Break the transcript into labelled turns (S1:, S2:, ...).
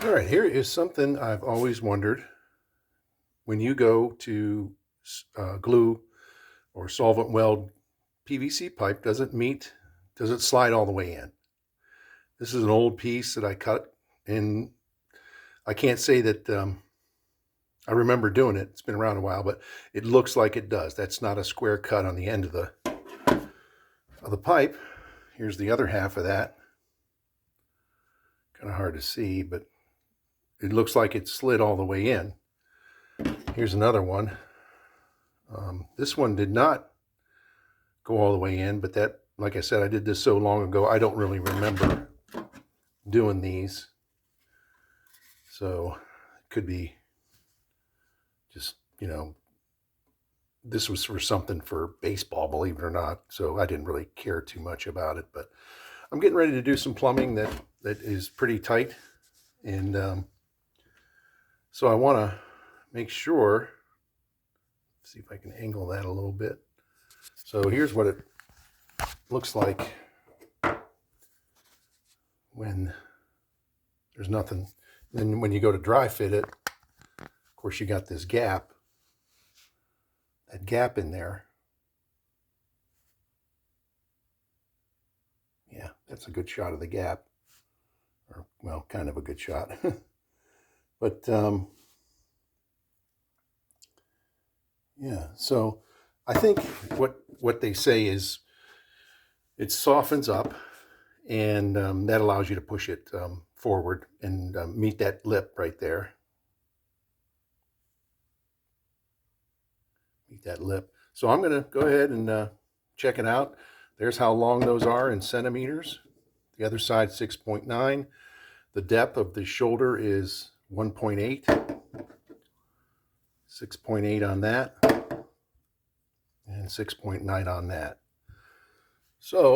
S1: All right, here is something I've always wondered. When you go to glue or solvent weld PVC pipe, does it slide all the way in? This is an old piece that I cut, and I can't say that I remember doing it. It's been around a while, but it looks like it does. That's not a square cut on the end of the pipe. Here's the other half of that. Kind of hard to see, but it looks like it slid all the way in. Here's another one. This one did not go all the way in, but that, like I said, I did this so long ago, I don't really remember doing these. So it could be just, this was for something for baseball, believe it or not. So I didn't really care too much about it, but I'm getting ready to do some plumbing that is pretty tight. And so I want to make sure, see if I can angle that a little bit. So here's what it looks like when there's nothing. Then when you go to dry fit it, of course you got this gap, that gap in there. Yeah, that's a good shot of the gap. Or, well, kind of a good shot. But yeah, so I think what they say is it softens up, and that allows you to push it forward and meet that lip right there. Meet that lip. So I'm going to go ahead and check it out. There's how long those are in centimeters. The other side 6.9. The depth of the shoulder is 1.8. 6.8 on that, and 6.9 on that. So